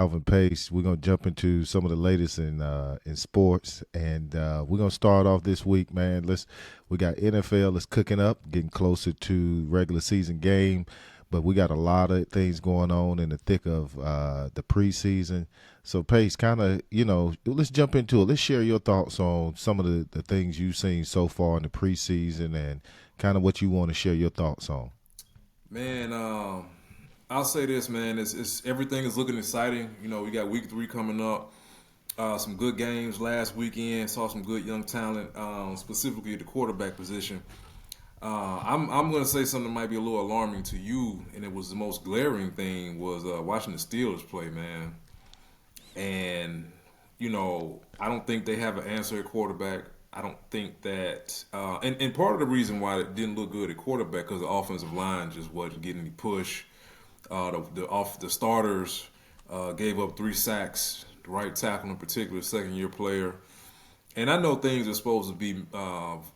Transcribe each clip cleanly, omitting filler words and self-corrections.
Alvin Pace. We're gonna jump into some of the latest in sports, and we're gonna start off this week, man. We got NFL is cooking up, getting closer to regular season game, but we got a lot of things going on in the thick of the preseason. So Pace, kind of, let's jump into it. Let's share your thoughts on some of the things you've seen so far in the preseason, and kind of what you want to share your thoughts on. Man, I'll say this, man. It's everything is looking exciting. We got week three coming up. Some good games last weekend. Saw some good young talent, specifically at the quarterback position. I'm going to say something that might be a little alarming to you, and it was the most glaring thing was watching the Steelers play, man. And I don't think they have an answer at quarterback. I don't think that, and part of the reason why it didn't look good at quarterback because the offensive line just wasn't getting any push. The starters gave up 3 sacks. The right tackle in particular, second year player. And I know things are supposed to be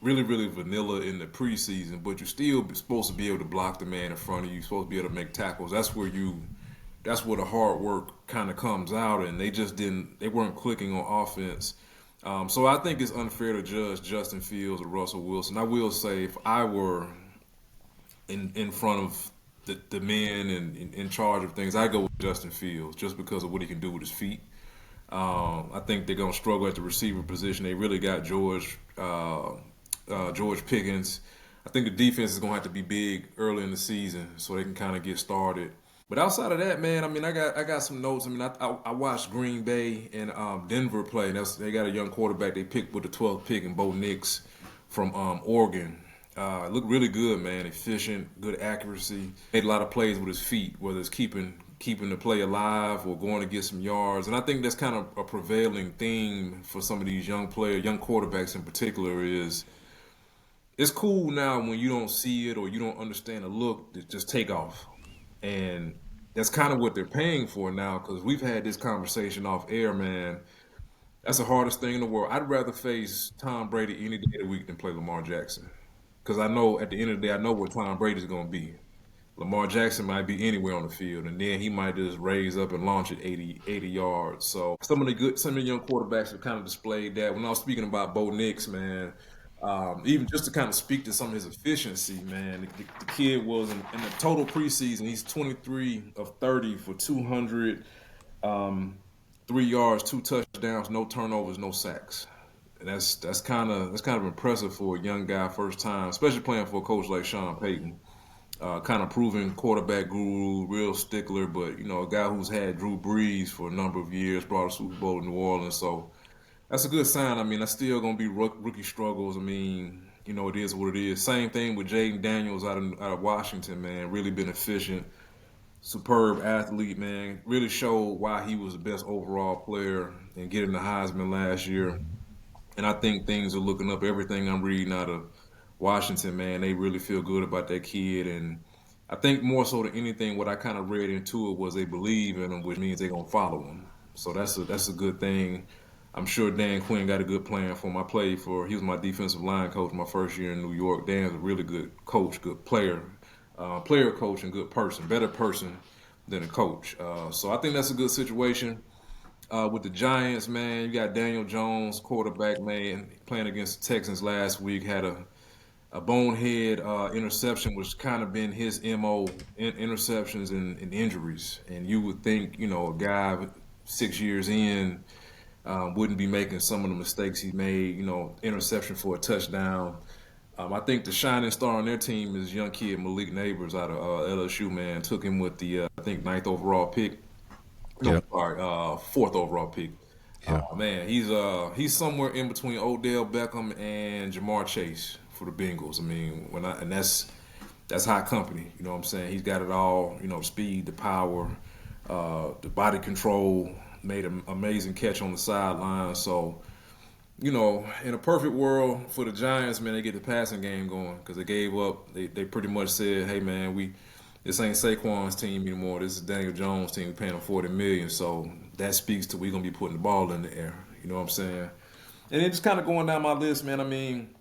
really, really vanilla in the preseason, but you're still supposed to be able to block the man in front of you. You're supposed to be able to make tackles. That's where the hard work kind of comes out, and they just didn't. They weren't clicking on offense. So I think it's unfair to judge Justin Fields or Russell Wilson. I will say, if I were in front of the men and in charge of things, I go with Justin Fields just because of what he can do with his feet. I think they're gonna struggle at the receiver position. They really got George Pickens. I think the defense is gonna have to be big early in the season so they can kind of get started. But outside of that, man, I mean, I got some notes. I mean, I watched Green Bay and Denver play. They got a young quarterback they picked with the 12th pick, and Bo Nix from Oregon. Looked really good, man. Efficient, good accuracy. Made a lot of plays with his feet, whether it's keeping the play alive or going to get some yards. And I think that's kind of a prevailing theme for some of these young quarterbacks in particular. Is it's cool now when you don't see it or you don't understand the look to just take off. And that's kind of what they're paying for now because we've had this conversation off air, man. That's the hardest thing in the world. I'd rather face Tom Brady any day of the week than play Lamar Jackson. Because I know at the end of the day, I know where Tom Brady's going to be. Lamar Jackson might be anywhere on the field, and then he might just raise up and launch it 80 yards. So some of the young quarterbacks have kind of displayed that. When I was speaking about Bo Nix, man, even just to kind of speak to some of his efficiency, man, the kid was in the total preseason, he's 23 of 30 for 200, 3 yards, 2 touchdowns, no turnovers, no sacks. And that's kind of impressive for a young guy first time, especially playing for a coach like Sean Payton. Kind of proven quarterback guru, real stickler, but a guy who's had Drew Brees for a number of years, brought a Super Bowl to New Orleans. So that's a good sign. I mean, that's still going to be rookie struggles. I mean, it is what it is. Same thing with Jaden Daniels out of Washington, man. Really been efficient, superb athlete, man. Really showed why he was the best overall player and getting the Heisman last year. And I think things are looking up. Everything I'm reading out of Washington, man, they really feel good about that kid. And I think more so than anything, what I kind of read into it was they believe in him, which means they're gonna follow him. So that's a good thing. I'm sure Dan Quinn got a good plan for him. He was my defensive line coach my first year in New York. Dan's a really good coach, good player coach, and good person, better person than a coach. So I think that's a good situation. With the Giants, man, you got Daniel Jones, quarterback, man, playing against the Texans last week, had a bonehead interception, which kind of been his MO, interceptions and injuries. And you would think, a guy 6 years in wouldn't be making some of the mistakes he made, interception for a touchdown. I think the shining star on their team is young kid Malik Neighbors out of LSU, man. Took him with the, I think, ninth overall pick. No, Yeah, sorry, fourth overall pick. yeah. Man, he's somewhere in between Odell Beckham and Jamar Chase for the Bengals. I mean, and that's high company. You know what I'm saying? He's got it all. Speed, the power, the body control. Made an amazing catch on the sideline. So, in a perfect world for the Giants, man, they get the passing game going because they gave up. They pretty much said, "Hey, man, this ain't Saquon's team anymore. This is Daniel Jones' team. We're paying him 40 million." So that speaks to we're gonna be putting the ball in the air. You know what I'm saying? And then just kind of going down my list, man. I mean,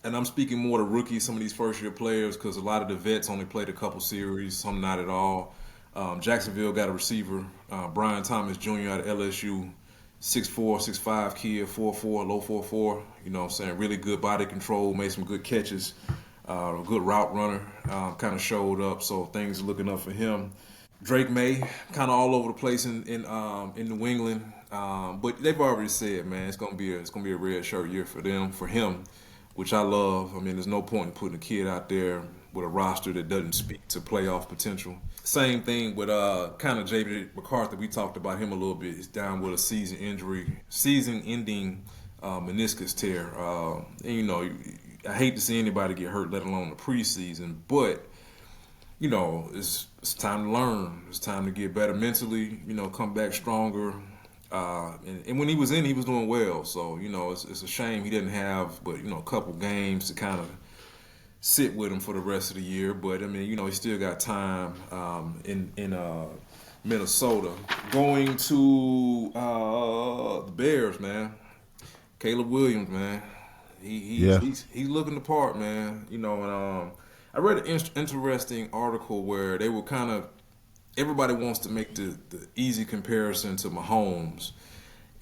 and I'm speaking more to rookies, some of these first year players, because a lot of the vets only played a couple series, some not at all. Jacksonville got a receiver, Brian Thomas Jr. out of LSU, 6'4", 6'5" kid, 4'4", low 4'4". You know what I'm saying? Really good body control, made some good catches, a good route runner, kind of showed up. So things are looking up for him. Drake May, kind of all over the place in New England, but they've already said, man, it's gonna be a red shirt year for him, which I love. I mean, there's no point in putting a kid out there with a roster that doesn't speak to playoff potential. Same thing with kind of J.D. McCarthy. We talked about him a little bit. He's down with a season-ending meniscus tear. And, you know, I hate to see anybody get hurt, let alone the preseason, but you know, it's time to learn. It's time to get better mentally. You know, come back stronger. And when he was in, he was doing well. So you know, it's a shame he didn't have, but you know, a couple games to kind of sit with him for the rest of the year. But I mean, you know, he still got time in Minnesota. Going to the Bears, man. Caleb Williams, man. Yeah. He's looking the part, man. You know, and I read an interesting article where they were kind of everybody wants to make the easy comparison to Mahomes,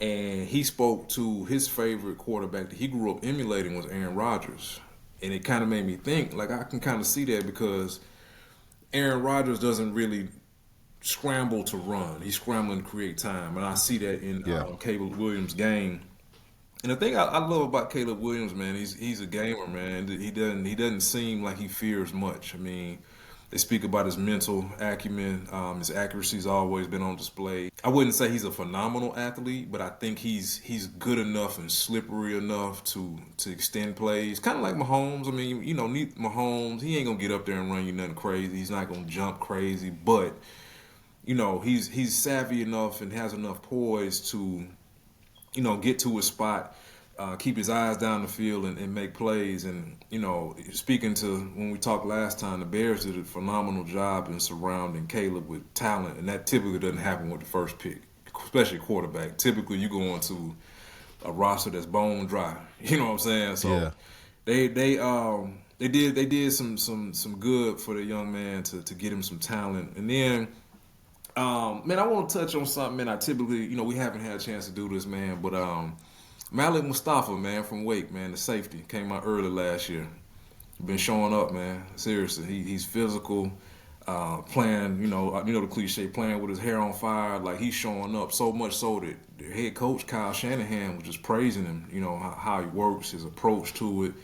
and he spoke to his favorite quarterback that he grew up emulating was Aaron Rodgers, and it kind of made me think like I can kind of see that because Aaron Rodgers doesn't really scramble to run; he's scrambling to create time, and I see that in Yeah. Caleb Williams' game. And the thing I love about Caleb Williams, man, he's a gamer, man. He doesn't seem like he fears much. I mean, they speak about his mental acumen. His accuracy's always been on display. I wouldn't say he's a phenomenal athlete, but I think he's good enough and slippery enough to extend plays. Kind of like Mahomes. I mean, you know, Mahomes, he ain't gonna get up there and run you nothing crazy. He's not gonna jump crazy, but you know, he's savvy enough and has enough poise to you know, get to his spot, keep his eyes down the field and make plays. And, you know, speaking to when we talked last time, the Bears did a phenomenal job in surrounding Caleb with talent, and that typically doesn't happen with the first pick, especially quarterback. Typically, you go into a roster that's bone dry. You know what I'm saying? So Yeah. they did some good for the young man to get him some talent. And then man, I want to touch on something, man. I typically, you know, we haven't had a chance to do this, man, but Malik Mustafa, man, from Wake, man, the safety, came out early last year. Been showing up, man. Seriously, he's physical, playing, the cliche, playing with his hair on fire. Like he's showing up so much so that the head coach Kyle Shanahan was just praising him. You know how he works, his approach to it,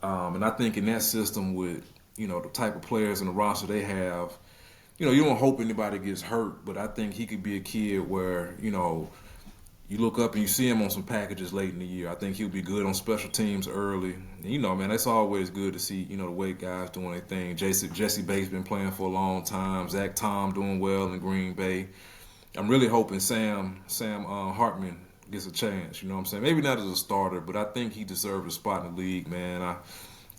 and I think in that system with the type of players in the roster they have. You don't hope anybody gets hurt, but I think he could be a kid where, you look up and you see him on some packages late in the year. I think he'll be good on special teams early. And, man, that's always good to see, the Wake guys doing their thing. Jesse Bates been playing for a long time. Zach Tom doing well in Green Bay. I'm really hoping Sam Hartman gets a chance, you know what I'm saying? Maybe not as a starter, but I think he deserves a spot in the league, man.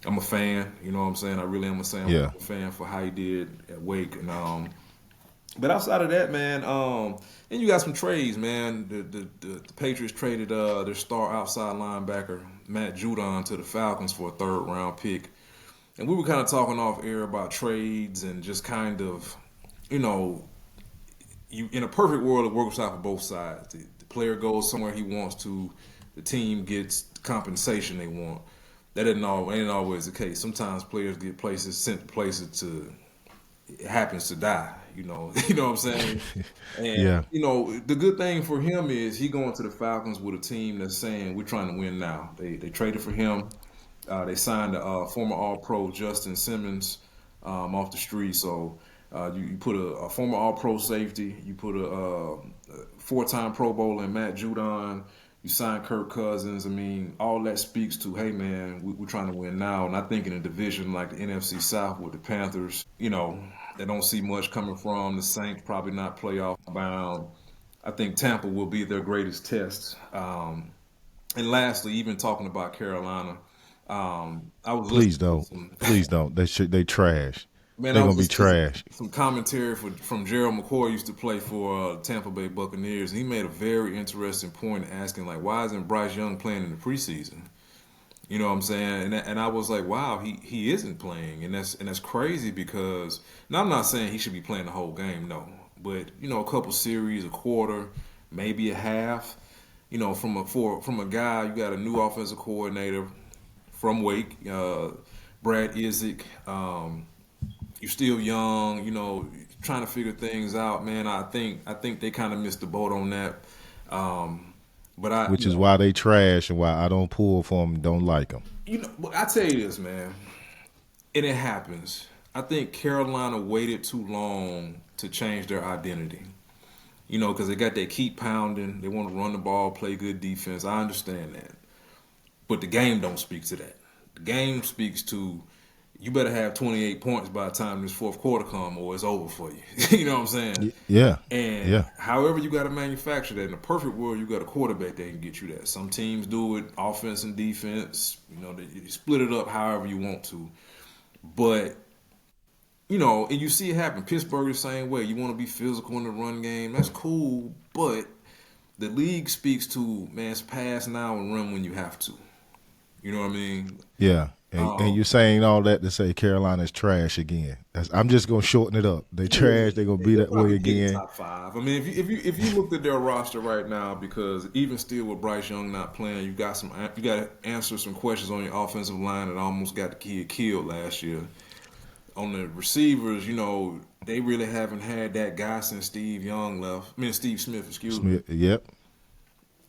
I'm a fan, you know what I'm saying? I really am a fan for how he did at Wake. And but outside of that, man, and you got some trades, man. The Patriots traded their star outside linebacker, Matt Judon, to the Falcons for a third-round pick. And we were kind of talking off air about trades and just kind of, you in a perfect world, it works out for both sides. The player goes somewhere he wants to. The team gets the compensation they want. That ain't always the case. Sometimes players get sent to places it happens to die. You know what I'm saying? And the good thing for him is he going to the Falcons with a team that's saying we're trying to win now. They traded for him. They signed a former All-Pro Justin Simmons off the street. So you put a former All-Pro safety. You put a four-time Pro Bowler in Matt Judon. You signed Kirk Cousins. I mean, all that speaks to, hey, man, we're trying to win now. And I think in a division like the NFC South with the Panthers, they don't see much coming from. The Saints probably not playoff bound. I think Tampa will be their greatest test. And lastly, even talking about Carolina, I was Please listening don't. Please don't. They trash. Man, They're I was gonna be listening to trash. some commentary from Gerald McCoy, used to play for Tampa Bay Buccaneers. He made a very interesting point asking, like, why isn't Bryce Young playing in the preseason? You know what I'm saying? And I was like, wow, he isn't playing, and that's crazy because now I'm not saying he should be playing the whole game, no, but a couple series, a quarter, maybe a half. From a guy, you got a new offensive coordinator from Wake, Brad Izik. You're still young, trying to figure things out, man. I think they kind of missed the boat on that. Um, but I, which is why they trash and why I don't pull for them and don't like them. but I tell you this, man, and it happens. I think Carolina waited too long to change their identity. Because they got that keep pounding. They want to run the ball, play good defense. I understand that, but the game don't speak to that. The game speaks to you better have 28 points by the time this fourth quarter come, or it's over for you. You know what I'm saying? Yeah, And yeah, however you got to manufacture that. In a perfect world, you got a quarterback that can get you that. Some teams do it, offense and defense. They split it up however you want to. But and you see it happen. Pittsburgh the same way. You want to be physical in the run game. That's cool, but the league speaks to, man, it's pass now and run when you have to. You know what I mean? yeah. And you're saying all that to say Carolina's trash again. I'm just gonna shorten it up. They trash. They're gonna be They'll that way probably get in again. top five. I mean, if you looked at their roster right now, because even still with Bryce Young not playing, you got to answer some questions on your offensive line that almost got the kid killed last year. On the receivers, they really haven't had that guy since Steve Young left. I mean, Steve Smith, excuse me. Smith, yep.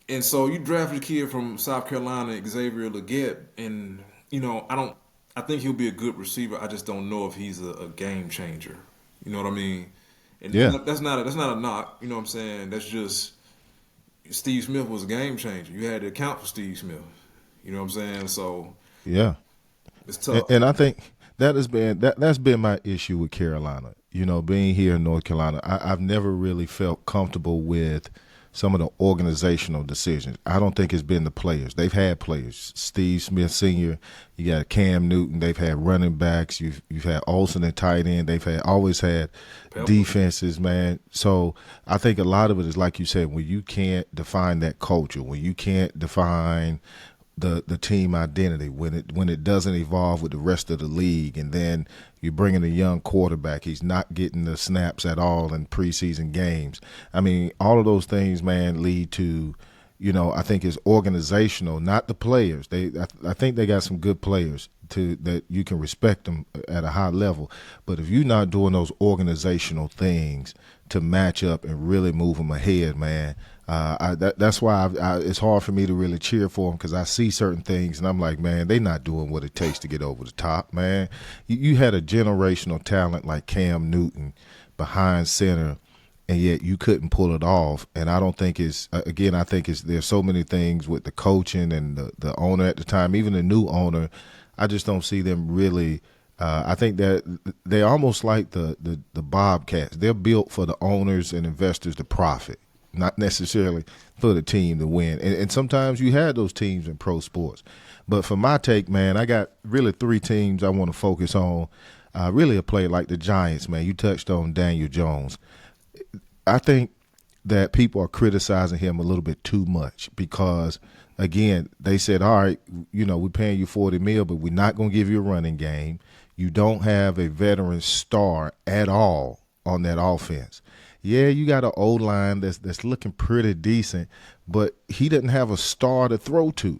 And so you drafted a kid from South Carolina, Xavier Legette, and I think he'll be a good receiver. I just don't know if he's a game changer. You know what I mean? And Yeah, that's not a knock. You know what I'm saying? That's just Steve Smith was a game changer. You had to account for Steve Smith. You know what I'm saying? So yeah. it's tough. And I think that's been my issue with Carolina. Being here in North Carolina, I've never really felt comfortable with some of the organizational decisions. I don't think it's been the players. They've had players. Steve Smith Sr., you got Cam Newton. They've had running backs. You've had Olsen at tight end. They've always had defenses, man. So I think a lot of it is like you said, when you can't define that culture, when you can't define the team identity, when it doesn't evolve with the rest of the league, and then you bring in a young quarterback, he's not getting the snaps at all in preseason games. I mean, all of those things, man, lead to, I think it's organizational, not the players. I think they got some good players that you can respect them at a high level, but if you're not doing those organizational things to match up and really move them ahead, man. That's why it's hard for me to really cheer for them, because I see certain things and I'm like, man, they're not doing what it takes to get over the top, man. You had a generational talent like Cam Newton behind center, and yet you couldn't pull it off. And I don't think I think there's so many things with the coaching and the owner at the time, even the new owner. I just don't see them really. I think that they're almost like the Bobcats. They're built for the owners and investors to profit, not necessarily for the team to win. And sometimes you had those teams in pro sports. But for my take, man, I got really three teams I want to focus on. Really a player like the Giants, man. You touched on Daniel Jones. I think that people are criticizing him a little bit too much because, again, they said, all right, we're paying you $40 million, but we're not going to give you a running game. You don't have a veteran star at all on that offense. Yeah, you got an O-line that's looking pretty decent, but he doesn't have a star to throw to.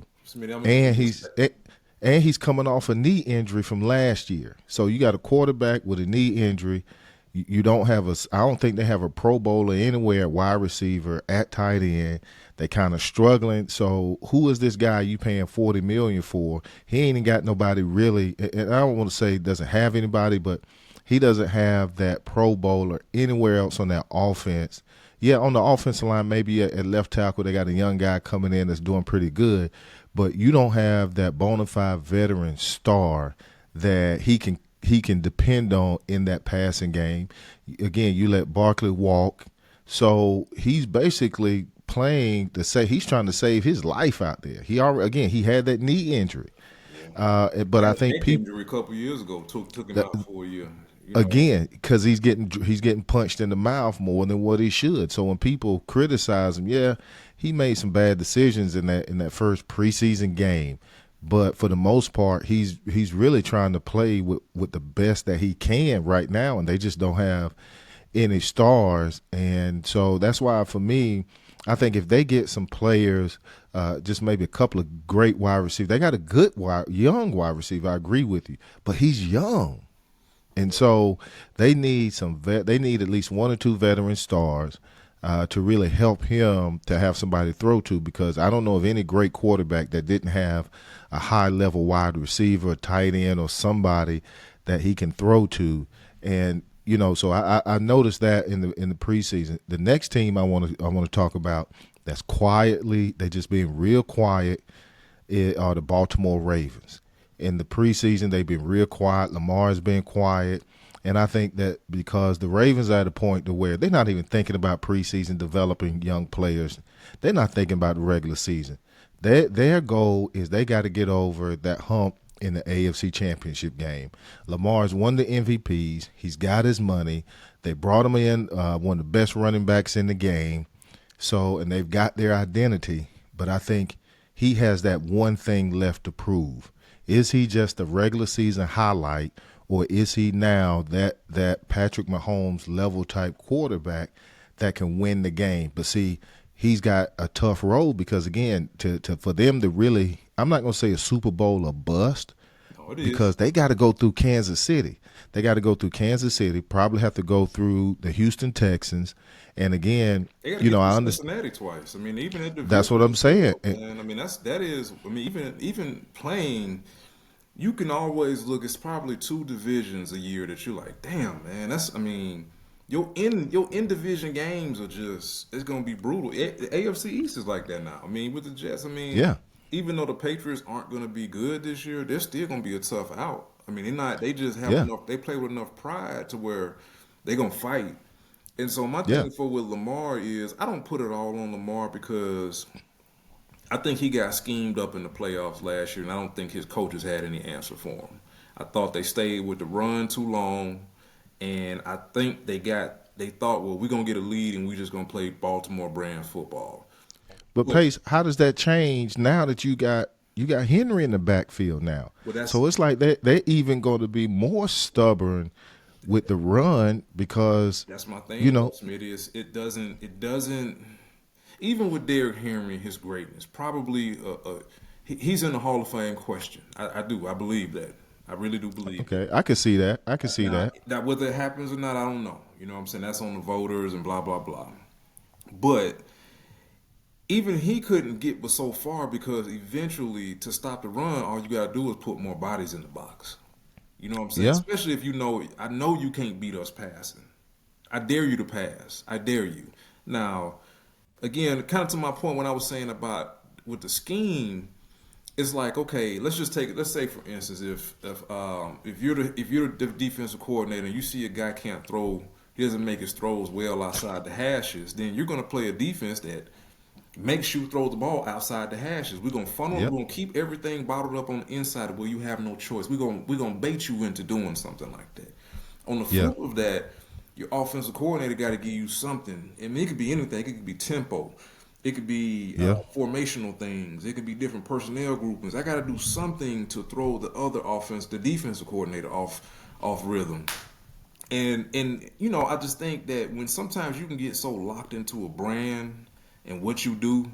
And he's coming off a knee injury from last year. So you got a quarterback with a knee injury. You don't have I don't think they have a Pro Bowler anywhere at wide receiver, at tight end. They kind of struggling. So who is this guy you paying $40 million for? He ain't got nobody really, and I don't want to say he doesn't have anybody, but he doesn't have that Pro Bowler anywhere else on that offense. Yeah, on the offensive line, maybe at left tackle, they got a young guy coming in that's doing pretty good, but you don't have that bona fide veteran star that he can depend on in that passing game. Again, you let Barkley walk, so he's basically playing to say he's trying to save his life out there. He had that knee injury, but I think people injury a couple years ago took him out for a year. Again, because he's getting punched in the mouth more than what he should. So when people criticize him, yeah, he made some bad decisions in that first preseason game. But for the most part, he's really trying to play with the best that he can right now, and they just don't have any stars. And so that's why, for me, I think if they get some players, just maybe a couple of great wide receivers, they got a good young wide receiver. I agree with you, but he's young. And so they need they need at least one or two veteran stars to really help him to have somebody to throw to, because I don't know of any great quarterback that didn't have a high level wide receiver, a tight end, or somebody that he can throw to. And so I noticed that in the preseason. The next team I want to talk about that's quietly, they just being real quiet, are the Baltimore Ravens. In the preseason, they've been real quiet. Lamar's been quiet. And I think that because the Ravens are at a point to where they're not even thinking about preseason developing young players. They're not thinking about the regular season. Their goal is they got to get over that hump in the AFC Championship game. Lamar's won the MVPs. He's got his money. They brought him in, one of the best running backs in the game. So, and they've got their identity. But I think he has that one thing left to prove. Is he just a regular season highlight, or is he now that Patrick Mahomes level type quarterback that can win the game? But see, he's got a tough road because, again, for them to really, I'm not going to say a Super Bowl or bust, because they got to go through Kansas City. They got to go through Kansas City, probably have to go through the Houston Texans. And again, I understand Cincinnati twice. I mean, even at the that's what I'm saying. and I mean, that is. I mean, even playing, you can always look. It's probably two divisions a year that you're like, damn, man. That's. I mean, your in division games are just. It's gonna be brutal. The AFC East is like that now. I mean, with the Jets. I mean, Yeah. even though the Patriots aren't gonna be good this year, they're still gonna be a tough out. I mean, they're not. They just have Yeah. enough. They play with enough pride to where they're gonna fight. And so my Yeah. thing for with Lamar is I don't put it all on Lamar because I think he got schemed up in the playoffs last year, and I don't think his coaches had any answer for him. I thought they stayed with the run too long, and I think they thought, well, we're gonna get a lead and we're just gonna play Baltimore brand football. But But Pace, how does that change now that you got Henry in the backfield now? well, that's So it's like they're even going to be more stubborn with the run because that's my thing, you though, know Smitty. It doesn't. Even with Derrick Henry, his greatness, probably he's in the Hall of Fame question. I do. I believe that. I really do believe that. okay, I can see that. I can see Now, that. that whether it happens or not, I don't know. You know what I'm saying? That's on the voters and blah blah blah. But even he couldn't get but so far because eventually to stop the run, all you gotta do is put more bodies in the box. You know what I'm saying? Yeah. Especially if I know you can't beat us passing. I dare you to pass. I dare you. Now, again, kind of to my point when I was saying about with the scheme, it's like, okay, let's say for instance, if you're the defensive coordinator and you see a guy can't throw, he doesn't make his throws well outside the hashes, then you're gonna play a defense that makes you throw the ball outside the hashes. We're gonna funnel, Yep. we're gonna keep everything bottled up on the inside where you have no choice. We're gonna bait you into doing something like that. On the Yeah. flip of that, your offensive coordinator got to give you something. I mean, it could be anything. It could be tempo. It could be Yeah. formational things. It could be different personnel groupings. I got to do something to throw the defensive coordinator off rhythm. And I just think that when sometimes you can get so locked into a brand and what you do,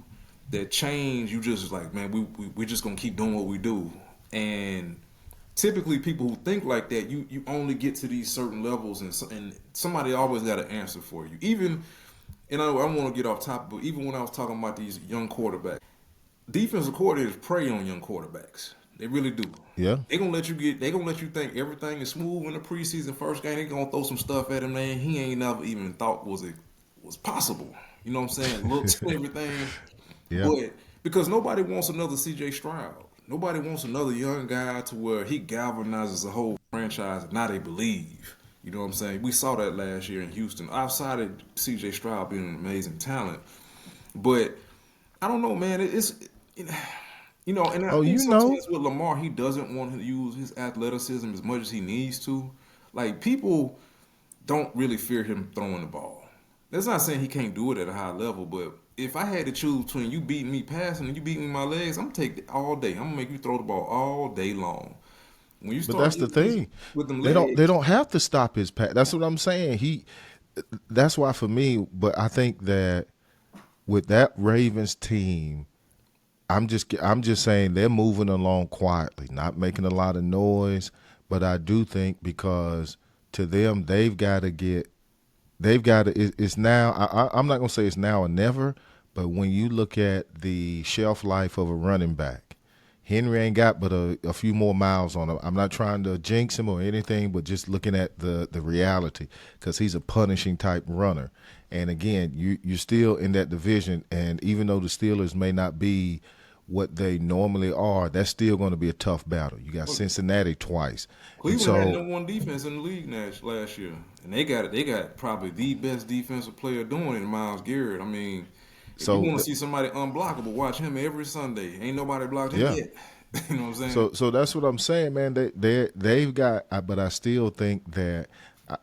that change, you just like, man, we're just gonna keep doing what we do. And typically, people who think like that, you only get to these certain levels, and somebody always got an answer for you. Even, and I don't want to get off topic, but even when I was talking about these young quarterbacks, defensive coordinators prey on young quarterbacks. They really do. Yeah. They gonna let you think everything is smooth in the preseason first game. They gonna throw some stuff at him, man. He ain't never even thought was possible. You know what I'm saying? Looks and everything. Yeah. But because nobody wants another CJ Stroud. Nobody wants another young guy to where he galvanizes the whole franchise and now they believe. You know what I'm saying? We saw that last year in Houston. Outside of CJ Stroud being an amazing talent. But I don't know, man. And I Oh, think you know. sometimes with Lamar, he doesn't want to use his athleticism as much as he needs to. Like, people don't really fear him throwing the ball. That's not saying he can't do it at a high level, but if I had to choose between you beating me passing and you beating me my legs, I'm gonna take it all day. I'm gonna make you throw the ball all day long. When you But start that's the getting these thing. with them They legs, don't have to stop his pass. That's what I'm saying. That's why for me, but I think that with that Ravens team, I'm just saying they're moving along quietly, not making a lot of noise, but I do think because to them they've got to it's now I'm not going to say it's now or never, but when you look at the shelf life of a running back, Henry ain't got but a few more miles on him. I'm not trying to jinx him or anything, but just looking at the reality because he's a punishing type runner. And again, you're still in that division, and even though the Steelers may not be what they normally are, that's still going to be a tough battle. You got well, Cincinnati twice, and Cleveland had so #1 defense in the league last year, and they got it. They got probably the best defensive player doing it, Myles Garrett. I mean, if you so want to see somebody unblockable, watch him every Sunday. Ain't nobody blocked him yeah. yet. You know what I'm saying? So that's what I'm saying, man. They've got, but I still think that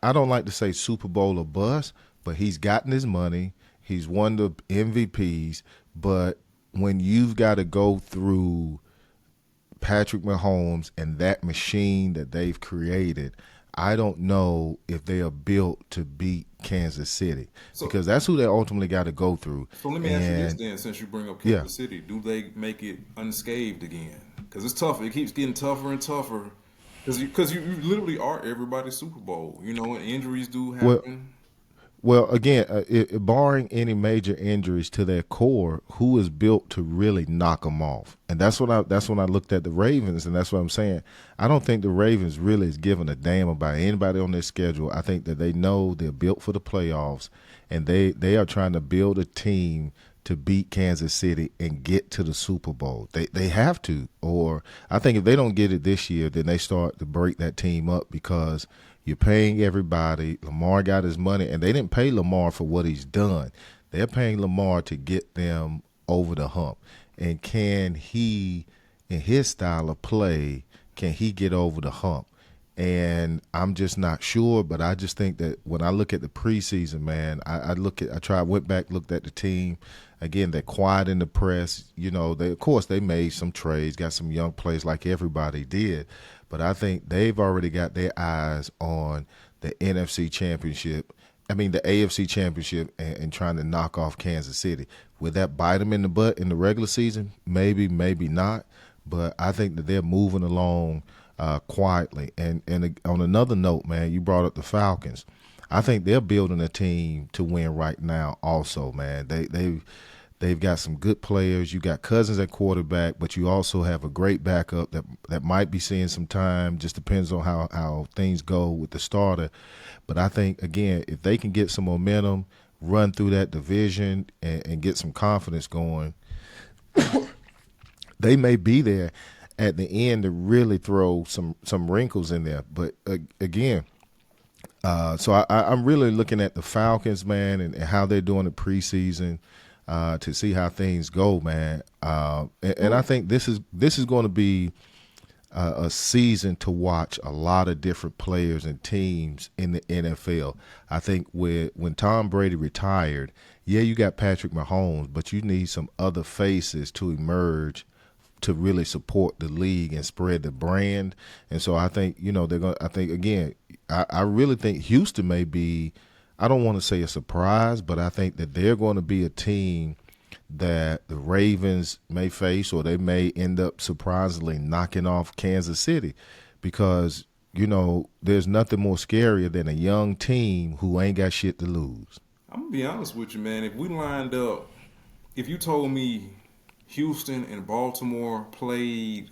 I don't like to say Super Bowl or bust, but he's gotten his money. He's won the MVPs, but when you've got to go through Patrick Mahomes and that machine that they've created, I don't know if they are built to beat Kansas City So because that's who they ultimately got to go through. So let me ask you this And then, since you bring up yeah, Kansas City, do they make it unscathed again? Because it's tough. It keeps getting tougher and tougher. Because you literally are everybody's Super Bowl. You know, and injuries do well, happen. Well, again, barring any major injuries to their core, who is built to really knock them off? And that's when I looked at the Ravens, and that's what I'm saying. I don't think the Ravens really is giving a damn about anybody on their schedule. I think that they know they're built for the playoffs, and they are trying to build a team to beat Kansas City and get to the Super Bowl. They have to, or I think if they don't get it this year, then they start to break that team up because you're paying everybody. Lamar got his money, and they didn't pay Lamar for what he's done. They're paying Lamar to get them over the hump. And can he, in his style of play, can he get over the hump? And I'm just not sure, but I just think that when I look at the preseason, man, went back, looked at the team. Again, they're quiet in the press. You know, of course they made some trades, got some young players like everybody did, but I think they've already got their eyes on the NFC Championship. I mean, the AFC Championship and trying to knock off Kansas City. Will that bite them in the butt in the regular season? Maybe, maybe not. But I think that they're moving along quietly. And on another note, man, you brought up the Falcons. I think they're building a team to win right now. Also, man, they've got some good players. You got Cousins at quarterback, but you also have a great backup that might be seeing some time. Just depends on how things go with the starter. But I think again, if they can get some momentum, run through that division, and get some confidence going, they may be there at the end to really throw some wrinkles in there. But again, so I'm really looking at the Falcons, man, and how they're doing the preseason to see how things go, man. And I think this is going to be a season to watch a lot of different players and teams in the NFL. I think when Tom Brady retired, yeah, you got Patrick Mahomes, but you need some other faces to emerge to really support the league and spread the brand. And so I think, I think again, I really think Houston may be, I don't want to say a surprise, but I think that they're going to be a team that the Ravens may face, or they may end up surprisingly knocking off Kansas City because, there's nothing more scarier than a young team who ain't got shit to lose. I'm gonna be honest with you, man. If we lined up, if you told me Houston and Baltimore played,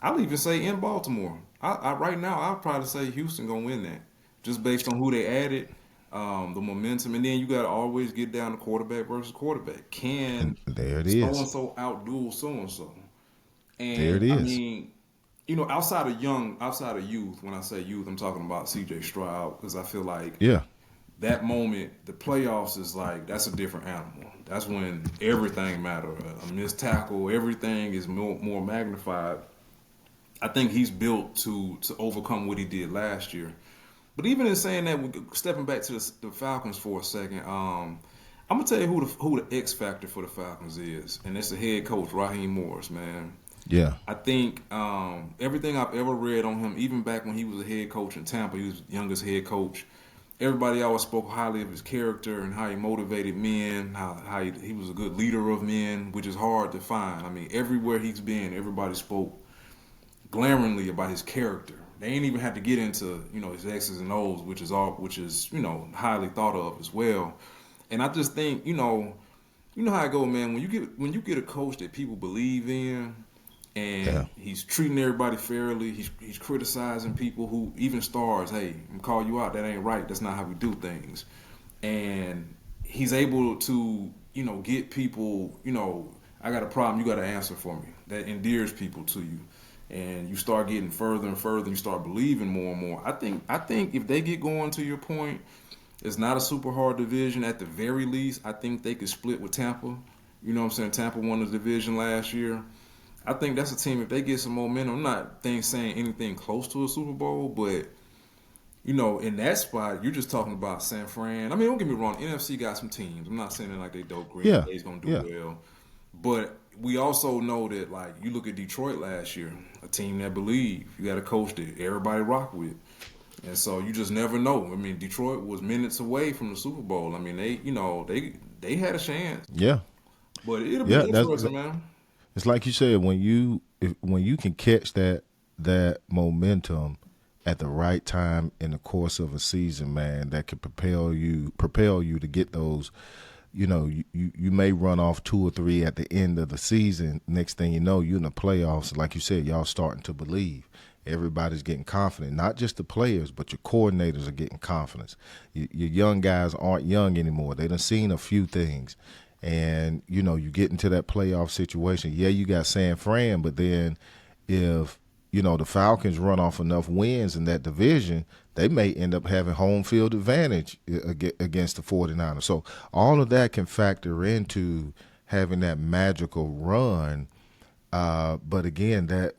I'll even say in Baltimore. I right now I'll probably say Houston gonna win that, just based on who they added, the momentum, and then you got to always get down to quarterback versus quarterback. Can And there it so and is. so outduel so and so? There And it I is. mean, outside of youth, when I say youth, I'm talking about C.J. Stroud because I feel like Yeah. that moment, the playoffs is like that's a different animal. That's when everything matters. A missed tackle, everything is more magnified. I think he's built to overcome what he did last year. But even in saying that, stepping back to the Falcons for a second, I'm gonna tell you who the X factor for the Falcons is, and it's the head coach Raheem Morris, man. Yeah. I think everything I've ever read on him, even back when he was a head coach in Tampa, he was the youngest head coach. Everybody always spoke highly of his character and how he motivated men, how he was a good leader of men, which is hard to find. I mean, everywhere he's been, everybody spoke glaringly about his character. They ain't even had to get into his X's and O's, which is highly thought of as well. And I just think you know how it go, man. When you get a coach that people believe in, Yeah. and he's treating everybody fairly. He's criticizing people who even stars. Hey, I'm call you out. That ain't right. That's not how we do things. And he's able to get people. I got a problem. You got to answer for me. That endears people to you, and you start getting further and further. And you start believing more and more. I think if they get going, to your point, it's not a super hard division. At the very least, I think they could split with Tampa. You know what I'm saying? Tampa won the division last year. I think that's a team, if they get some momentum. I'm not saying anything close to a Super Bowl, but in that spot, you're just talking about San Fran. I mean, don't get me wrong, NFC got some teams. I'm not saying it like they dope. Green Yeah. Bay's gonna do Yeah. well, but we also know that, like, you look at Detroit last year, a team that believed. You got a coach that everybody rock with, and so you just never know. I mean, Detroit was minutes away from the Super Bowl. I mean, they had a chance, Yeah. but it'll be Yeah. interesting, man. It's like you said, when you can catch that momentum at the right time in the course of a season, man, that could propel you to get those. You may run off 2 or 3 at the end of the season. Next thing you know, you're in the playoffs. Like you said, y'all starting to believe. Everybody's getting confident. Not just the players, but your coordinators are getting confidence. Your young guys aren't young anymore. They done seen a few things. And, you get into that playoff situation. Yeah, you got San Fran, but then if, the Falcons run off enough wins in that division, they may end up having home field advantage against the 49ers. So all of that can factor into having that magical run. But again,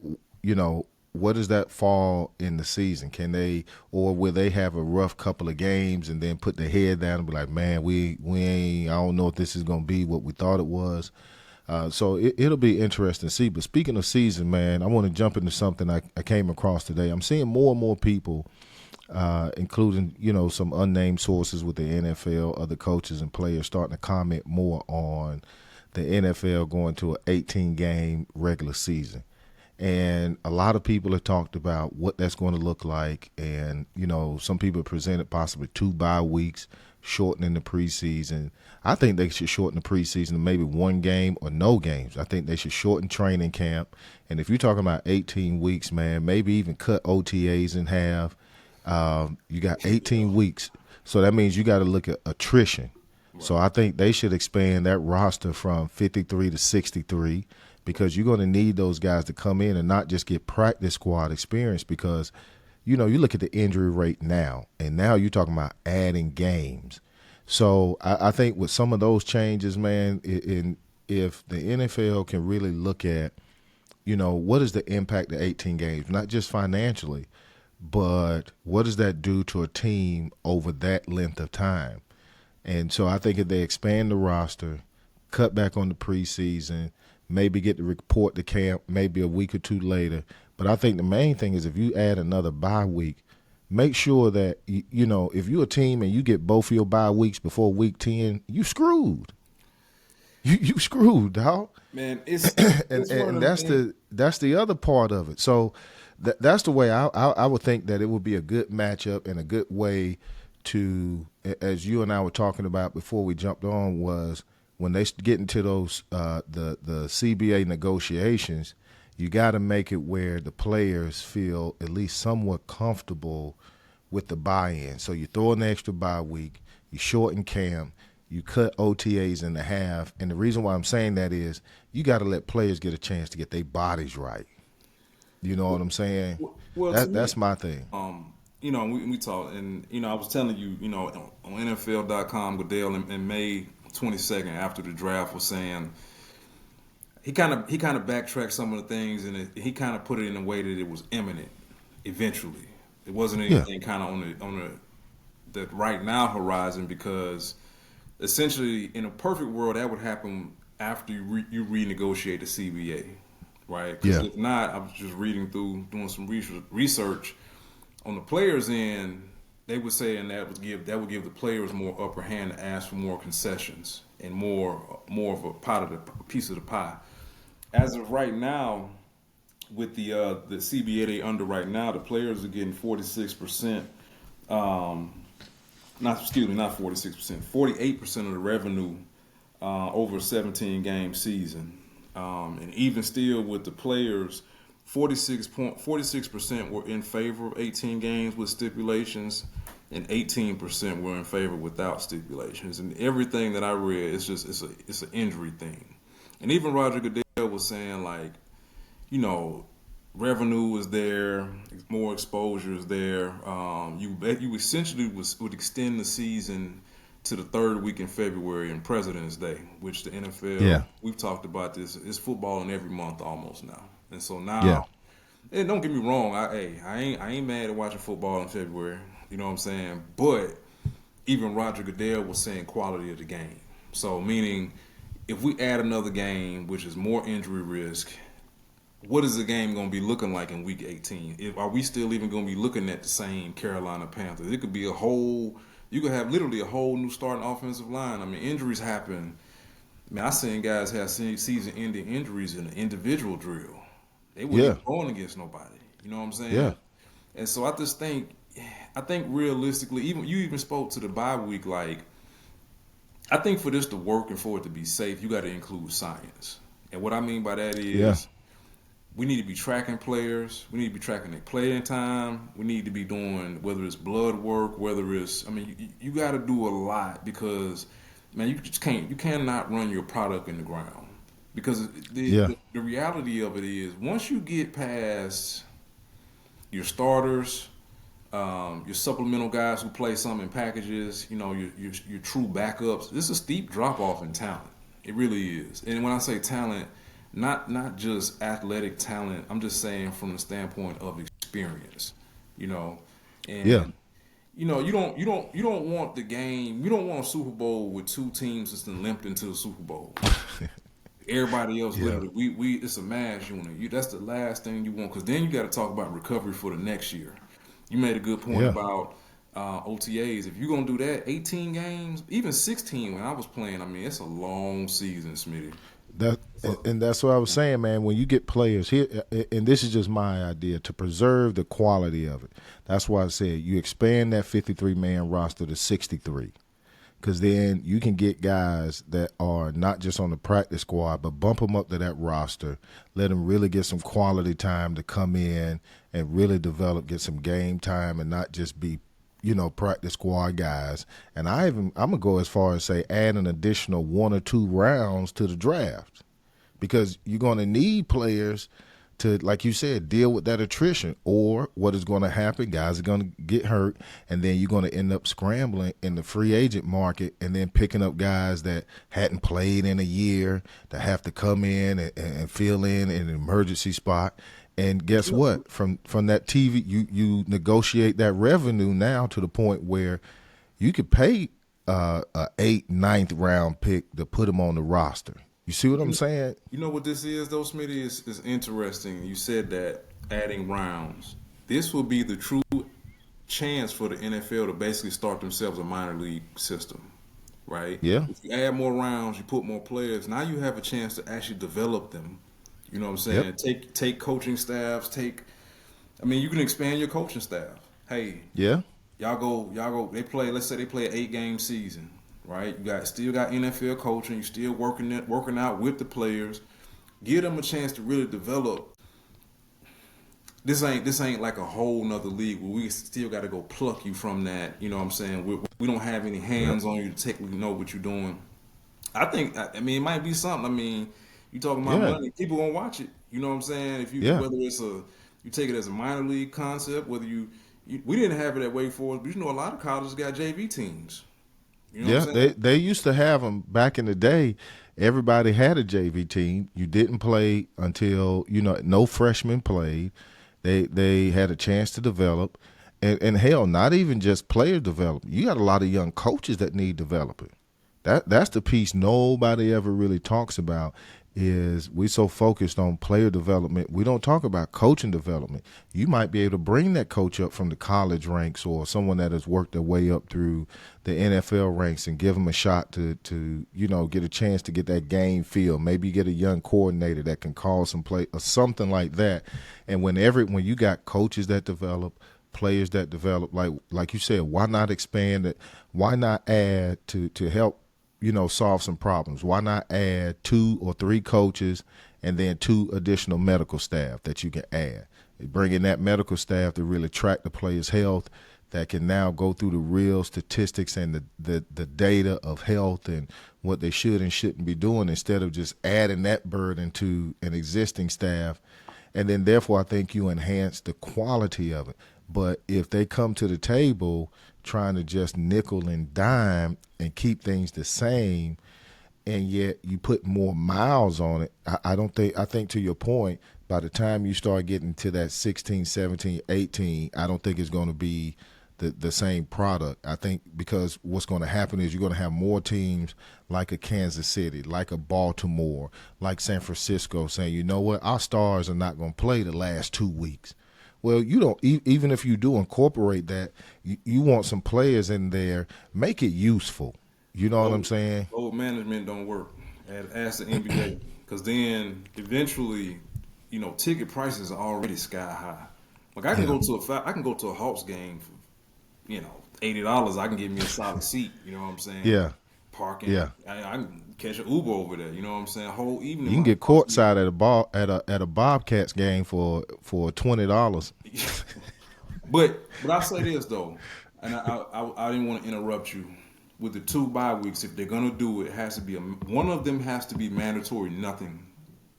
what does that fall in the season? Can they, or will they have a rough couple of games and then put their head down and be like, man, we ain't, I don't know if this is going to be what we thought it was. So it'll be interesting to see. But speaking of season, man, I want to jump into something I came across today. I'm seeing more and more people, including, some unnamed sources with the NFL, other coaches and players starting to comment more on the NFL going to an 18-game regular season. And a lot of people have talked about what that's going to look like. And, some people have presented possibly 2 bye weeks, shortening the preseason. I think they should shorten the preseason to maybe 1 game or no games. I think they should shorten training camp. And if you're talking about 18 weeks, man, maybe even cut OTAs in half. You got 18 weeks. So that means you got to look at attrition. Right. So I think they should expand that roster from 53 to 63. Because you're going to need those guys to come in and not just get practice squad experience, because, you look at the injury rate now, and now you're talking about adding games. So I think with some of those changes, man, if the NFL can really look at, what is the impact of 18 games, not just financially, but what does that do to a team over that length of time? And so I think if they expand the roster, cut back on the preseason, maybe get the report to camp maybe a week or 2 later. But I think the main thing is if you add another bye week, make sure that, if you're a team and you get both of your bye weeks before week 10, you screwed. You screwed, dog. Man, it's and that's the other part of it. So that's the way I would think that it would be a good matchup and a good way to, as you and I were talking about before we jumped on, was when they get into those the CBA negotiations, you got to make it where the players feel at least somewhat comfortable with the buy-in. So you throw an extra bye week, you shorten camp, you cut OTAs in half. And the reason why I'm saying that is you got to let players get a chance to get their bodies right. You know what I'm saying? Well, That's my thing. We talked, and I was telling you, on NFL.com, Goodell in May 22nd after the draft was saying he kind of backtracked some of the things, and he kind of put it in a way that it was imminent. Eventually, it wasn't anything kind of on the right now horizon, because essentially, in a perfect world, that would happen after you renegotiate the CBA, right? Because Yeah. if not, I was just reading through, doing some research on the players' end. They were saying that would give the players more upper hand to ask for more concessions and more of a piece of the pie. As of right now, with the CBA they under right now, the players are getting 46%. Not excuse me, not 46%, 48% of the revenue over a 17 game season, and even still with the players, 46% were in favor of 18 games with stipulations, and 18% were in favor without stipulations. And everything that I read, it's an injury thing. And even Roger Goodell was saying like, you know, revenue is there, more exposure is there. You essentially would extend the season to the third week in February and President's Day, which the NFL, Yeah. we've talked about this, is football in every month almost now. And so Yeah. now, and don't get me wrong, I ain't mad at watching football in February. You know what I'm saying? But even Roger Goodell was saying quality of the game. So meaning, if we add another game, which is more injury risk, what is the game going to be looking like in Week 18? Are we still even going to be looking at the same Carolina Panthers? It could be you could have literally a whole new starting offensive line. I mean, injuries happen. I mean, I seen guys have season-ending injuries in an individual drill. They weren't Yeah. even going against nobody. You know what I'm Yeah. saying? And so I think realistically, even you even spoke to the bye week. Like, I think for this to work and for it to be safe, you got to include science. And what I mean by that Yeah. is, we need to be tracking players. We need to be tracking their playing time. We need to be doing, whether it's blood work, whether it's, I mean, you got to do a lot because, man, you cannot run your product in the ground. Because Yeah. the reality of it is, once you get past your starters, your supplemental guys who play some in packages, your true backups, this is a steep drop off in talent. It really is. And when I say talent, not just athletic talent. I'm just saying from the standpoint of experience, you know, Yeah. and you don't want the game. You don't want a Super Bowl with two teams that's been limped into the Super Bowl. Everybody else Yeah. literally we it's a mass unit. That's the last thing you want because then you got to talk about recovery for the next year. You made a good point Yeah. about OTAs. If you're gonna do that, 18 games, even 16 when I was playing, I mean it's a long season, Smitty. That So and that's what I was saying, man. When you get players here, and this is just my idea to preserve the quality of it. That's why I said you expand that 53-man roster to 63, because then you can get guys that are not just on the practice squad, but bump them up to that roster. Let them really get some quality time to come in and really develop, get some game time, and not just be practice squad guys. And I'm gonna go as far as say add an additional 1 or 2 rounds to the draft because you're gonna need players to, like you said, deal with that attrition. Or what is going to happen? Guys are going to get hurt, and then you're going to end up scrambling in the free agent market, and then picking up guys that hadn't played in a year that have to come in and fill in an emergency spot. And guess what? From that TV, you negotiate that revenue now to the point where you could pay a 8th, 9th round pick to put him on the roster. You see what I'm saying? you know what this is though, Smitty is interesting. You said that adding rounds. This will be the true chance for the NFL to basically start themselves a minor league system, right? Yeah. If you add more rounds, you put more players. Now you have a chance to actually develop them. You know what I'm Yep. saying? Take coaching staffs. I mean, you can expand your coaching staff. Hey, Yeah. y'all go. They play. Let's say they play an 8 game season, right? Still got NFL coaching. You still working out with the players. Give them a chance to really develop. This ain't like a whole nother league where we still got to go pluck you from that. You know what I'm saying? We don't have any Yep. hands on you to technically know what you're doing. I mean, it might be something. I mean, you talking about Yeah. money, people gonna watch it. You know what I'm saying? Yeah. Whether you take it as a minor league concept, we didn't have it at Wake Forest, but a lot of colleges got JV teams. You know what Yeah, I'm they saying? they used to have them back in the day. Everybody had a JV team. You didn't play until no freshmen played. They had a chance to develop, and hell, not even just player development. You got a lot of young coaches that need developing. That's the piece nobody ever really talks about. Is we so focused on player development, we don't talk about coaching development. You might be able to bring that coach up from the college ranks or someone that has worked their way up through the NFL ranks and give them a shot to get a chance to get that game feel. Maybe you get a young coordinator that can call some play or something like that. And when you got coaches that develop, players that develop, like you said, why not expand it? Why not add to help solve some problems? Why not add 2 or 3 coaches and then 2 additional medical staff that you can add? Bring in that medical staff to really track the player's health, that can now go through the real statistics and the data of health and what they should and shouldn't be doing, instead of just adding that burden to an existing staff. And then therefore I think you enhance the quality of it. But if they come to the table trying to just nickel and dime and keep things the same, and yet you put more miles on it, I think to your point, by the time you start getting to that 16, 17, 18, I don't think it's going to be the same product. I think because what's going to happen is you're going to have more teams like a Kansas City, like a Baltimore, like San Francisco saying, you know what, our stars are not going to play the last 2 weeks. Well, you don't. Even if you do incorporate that, you want some players in there. Make it useful. You know what I'm saying? Load management don't work. Ask the NBA, because then eventually, ticket prices are already sky high. Like I can go to a Hawks game for $80. I can get me a solid seat. You know what I'm saying? Yeah. Parking. Yeah. I can catch an Uber over there. You know what I'm saying? Whole evening. You can get courtside at a Bobcats game for $20. But I say this though, and I didn't want to interrupt you with the 2 bye weeks. If they're gonna do it, has to be one of them has to be mandatory. Nothing.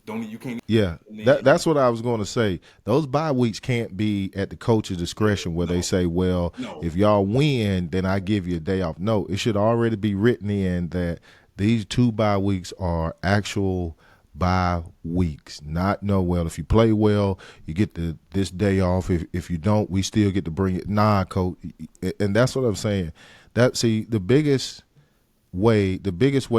You can't. Yeah, that's what I was going to say. Those bye weeks can't be at the coach's discretion where they say, well, if y'all win, then I give you a day off. No, it should already be written in that these 2 bye weeks are actual bye weeks. Not, no, well, if you play well, you get this day off. If you don't, we still get to bring it. Nah, coach. And that's what I'm saying. The biggest way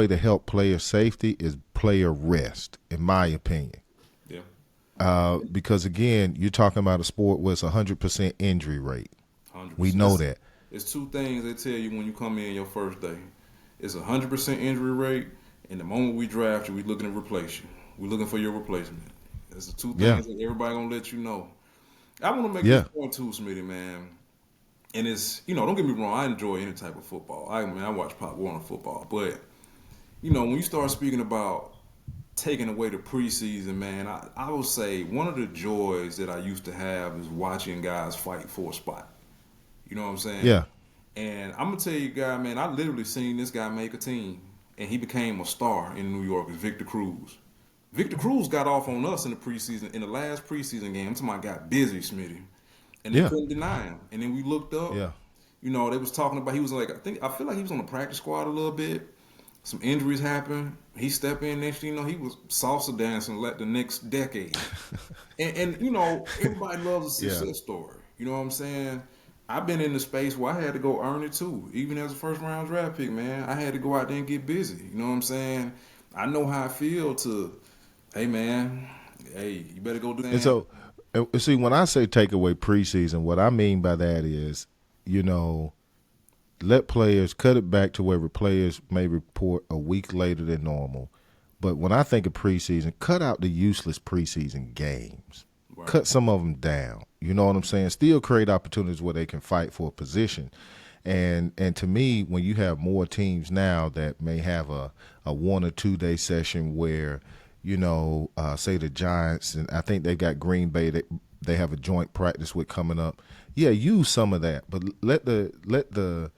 to help player safety is player rest, in my opinion. Yeah. Because again, you're talking about a sport where it's 100% injury rate. 100%. We know that. It's 2 things they tell you when you come in your first day. It's 100% injury rate, and the moment we draft you, we're looking to replace you. We're looking for your replacement. It's the 2 things that everybody gonna let you know. I want to make this point too, Smitty, man. And it's, don't get me wrong, I enjoy any type of football. I watch Pop Warner football. But, when you start speaking about taking away the preseason, man, I would say one of the joys that I used to have is watching guys fight for a spot. You know what I'm saying? Yeah. And I'm going to tell you, guy, man, I literally seen this guy make a team, and he became a star in New York. It's Victor Cruz. Victor Cruz got off on us in the last preseason game. I'm talking about got busy, Smitty. And they couldn't deny him. And then we looked up. Yeah. They was talking about, he was like, I feel like he was on the practice squad a little bit. Some injuries happened. He stepped in next thing he was salsa dancing the next decade. and everybody loves a success story. You know what I'm saying? I've been in the space where I had to go earn it too. Even as a first round draft pick, man, I had to go out there and get busy. You know what I'm saying? I know how I feel hey man, you better go do that. And so, see, when I say take away preseason, what I mean by that is, let players cut it back to where players may report a week later than normal. But when I think of preseason, cut out the useless preseason games. Right. Cut some of them down. You know what I'm saying? Still create opportunities where they can fight for a position. And to me, when you have more teams now that may have a 1 or 2 day session where, say the Giants, and I think they've got Green Bay that they have a joint practice with coming up. Yeah, use some of that, but let the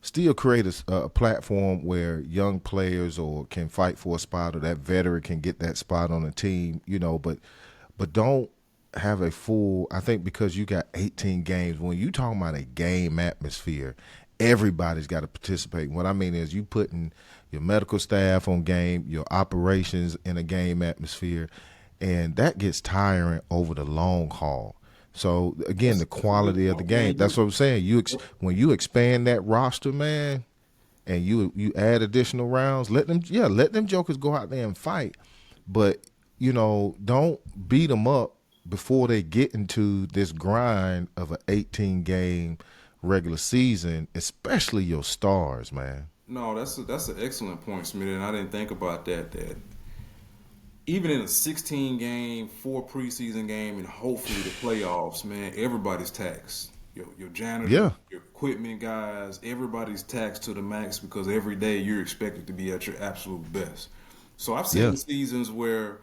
still create a platform where young players or can fight for a spot, or that veteran can get that spot on a team, but don't have a full, I think because you got 18 games, when you talking about a game atmosphere, everybody's got to participate. What I mean is you putting your medical staff on game, your operations in a game atmosphere, and that gets tiring over the long haul. So, again, the quality of the game, that's what I'm saying. When you expand that roster, man, and you add additional rounds, let them jokers go out there and fight. But don't beat them up before they get into this grind of an 18 game regular season, especially your stars, man. No, that's an excellent point, Smith, and I didn't think about that. That even in a 16 game, 4 preseason game, and hopefully the playoffs, man, everybody's taxed. Your janitor, Yeah, your equipment guys, everybody's taxed to the max because every day you're expected to be at your absolute best. So I've yeah, seen seasons where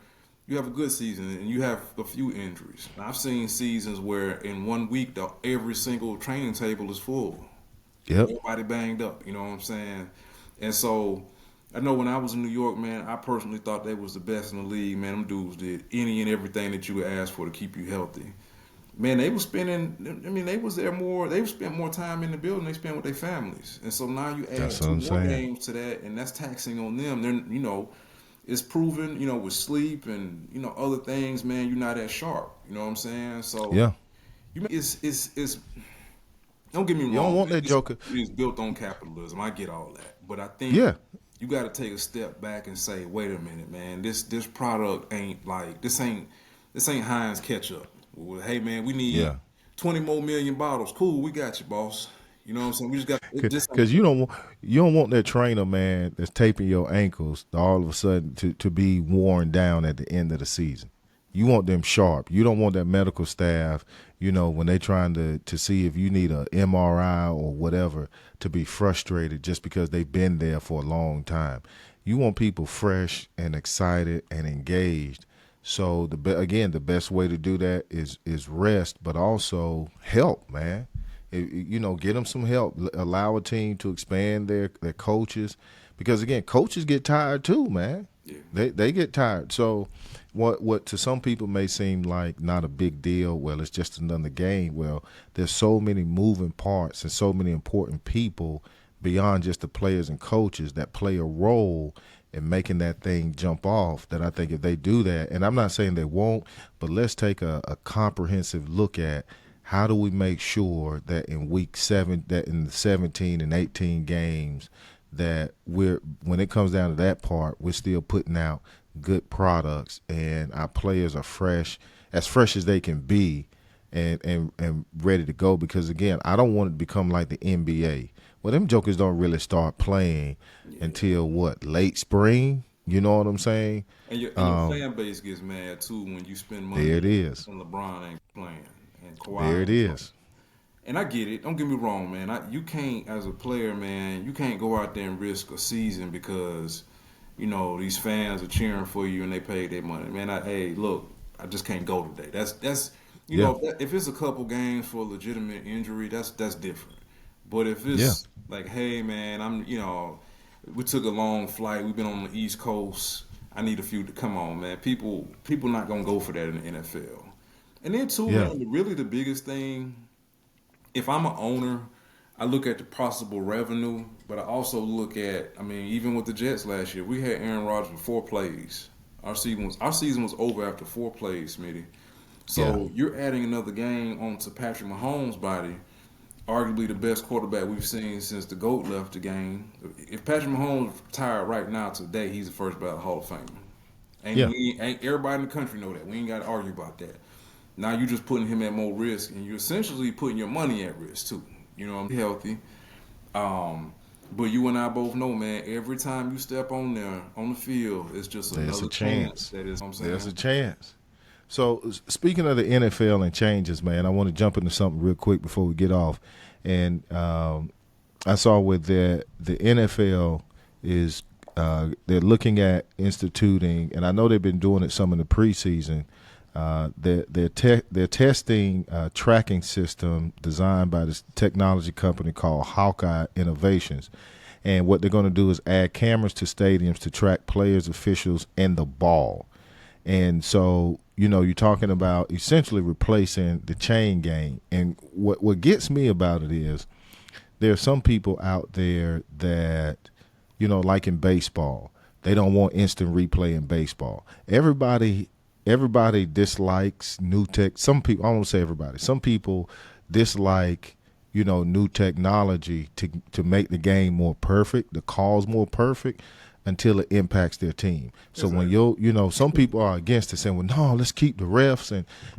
you have a good season and you have a few injuries. And I've seen seasons where in 1 week every single training table is full. yep. Everybody banged up, you know what I'm saying? And so I know when I was in New York, man, I personally thought they was the best in the league. Man, them dudes did any and everything that you would ask for to keep you healthy. Man, they was spending. I mean, they was there more. They spent more time in the building. They spent with their families, and so now you add That's what two I'm more saying. games to that, and that's taxing on them. They're, it's proven, with sleep and other things. Man, you're not as sharp. You know what I'm saying? So Yeah, it's don't get me you don't wrong. want that joker. It's built on capitalism. I get all that, but I think Yeah, you got to take a step back and say, wait a minute, man. This product ain't like this ain't Heinz ketchup. Well, hey man, we need yeah. 20 more million bottles. Cool, we got you, boss. You know what I'm saying? We just got it. Just ain't. Because you don't want that trainer, man, that's taping your ankles all of a sudden to be worn down at the end of the season. You want them sharp. You don't want that medical staff, when they trying to see if you need a MRI or whatever, to be frustrated just because they've been there for a long time. You want people fresh and excited and engaged. So the best way to do that is rest, but also help, man. Get them some help. Allow a team to expand their coaches, because again, coaches get tired too, man. Yeah. They get tired. So what to some people may seem like not a big deal. Well, it's just another game. Well, there's so many moving parts and so many important people beyond just the players and coaches that play a role in making that thing jump off, that I think if they do that, and I'm not saying they won't, but let's take a comprehensive look at how do we make sure that in week 7, that in the 17 and 18 games, that when it comes down to that part, we're still putting out good products and our players are as fresh as they can be, and ready to go. Because again, I don't want it to become like the NBA. Well, them jokers don't really start playing until what, late spring? You know what I'm saying? And your fan base gets mad too when you spend There money it is. and LeBron ain't playing and There Kawhi it ain't playing. is. And I get it. Don't get me wrong, man. You can't, as a player, man, you can't go out there and risk a season because, these fans are cheering for you and they paid their money. Man, hey, look, I just can't go today. That's Yeah, if it's a couple games for a legitimate injury, that's different. But if yeah. it's like, hey, man, we took a long flight. We've been on the East Coast. I need a few to come on, man. People not gonna go for that in the NFL. And then too, Yeah. man, really the biggest thing, if I'm an owner, I look at the possible revenue, but I also look at, I mean, even with the Jets last year, we had Aaron Rodgers with 4 plays. Our season was over after 4 plays, Smitty. Yeah. So you're adding another game onto Patrick Mahomes' body, arguably the best quarterback we've seen since the GOAT left the game. If Patrick Mahomes retired right now today, he's the first ballot Hall of Famer. Yeah. Ain't everybody in the country know that. We ain't got to argue about that. Now you're just putting him at more risk, and you're essentially putting your money at risk too. I'm healthy. But you and I both know, man, every time you step on there on the field, it's just There's a another chance. chance. That is, what I'm There's a saying. chance. So speaking of the NFL and changes, man, I want to jump into something real quick before we get off. And I saw with the NFL is they're looking at instituting, and I know they've been doing it some in the preseason. They're testing a tracking system designed by this technology company called Hawkeye Innovations. And what they're going to do is add cameras to stadiums to track players, officials, and the ball. And so, you're talking about essentially replacing the chain game. And what gets me about it is there are some people out there that, like in baseball, they don't want instant replay in baseball. Everybody dislikes new tech. Some people, I won't say everybody, some people dislike new technology to make the game more perfect, the calls more perfect, until it impacts their team. So when some people are against it, saying, "Well, no, let's keep the refs,"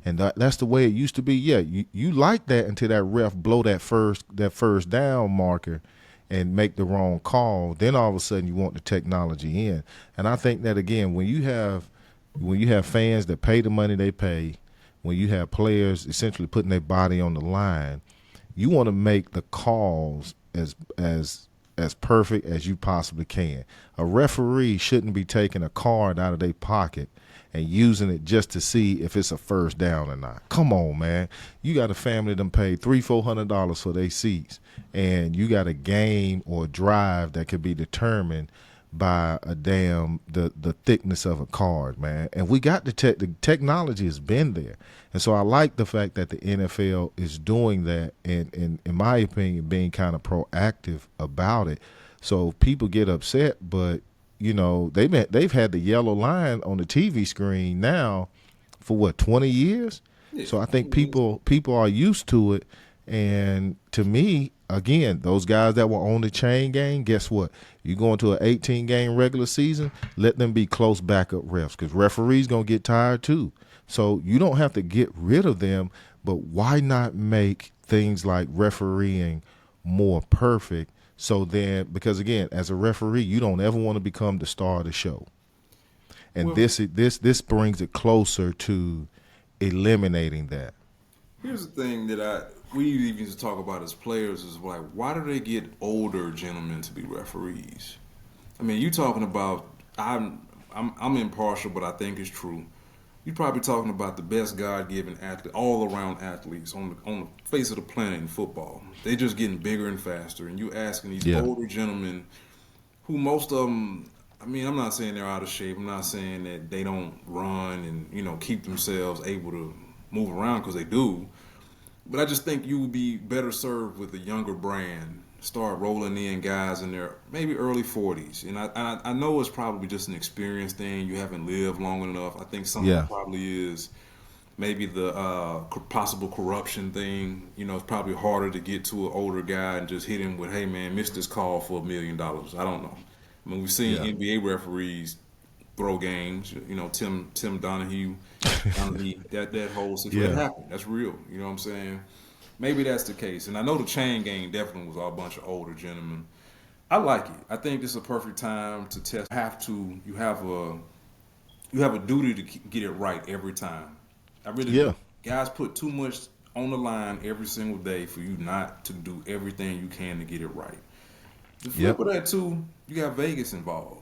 and that's the way it used to be. Yeah, you like that until that ref blow that first down marker and make the wrong call. Then all of a sudden you want the technology in. And I think that again, when you have fans that pay the money they pay, when you have players essentially putting their body on the line, you want to make the calls as perfect as you possibly can. A referee shouldn't be taking a card out of their pocket and using it just to see if it's a first down or not. Come on, man. You got a family that paid $300-$400 for their seats, and you got a game or a drive that could be determined by the thickness of a card, man. And we got the technology has been there. And so I like the fact that the NFL is doing that, and in my opinion, being kind of proactive about it. So people get upset, but they've had the yellow line on the TV screen now for what, 20 years? Yeah. So I think people are used to it. And to me, again, those guys that were on the chain gang, guess what? You go into an 18-game regular season, let them be close backup refs, because referees going to get tired too. So you don't have to get rid of them, but why not make things like refereeing more perfect? So then, because again, as a referee, you don't ever want to become the star of the show. And this brings it closer to eliminating that. Here's the thing that we even used to talk about as players is like, why do they get older gentlemen to be referees? I mean, you talking about I'm impartial, but I think it's true. You're probably talking about the best God-given athlete, all-around athletes on the face of the planet in football. They're just getting bigger and faster, and you asking these older gentlemen, who most of them, I mean, I'm not saying they're out of shape. I'm not saying that they don't run and keep themselves able to move around, because they do. But I just think you would be better served with a younger brand. Start rolling in guys in their maybe early 40s. And I know it's probably just an experience thing. You haven't lived long enough. I think some of it probably is maybe the possible corruption thing. It's probably harder to get to an older guy and just hit him with, "Hey, man, missed this call for $1 million." I don't know. I mean, we've seen NBA referees throw games. Tim Donahue, that whole situation happened. That's real. You know what I'm saying? Maybe that's the case. And I know the chain game definitely was all a bunch of older gentlemen. I like it. I think this is a perfect time to test. You have a duty to get it right every time. I really do. Guys put too much on the line every single day for you not to do everything you can to get it right. The flip of that too, you got Vegas involved.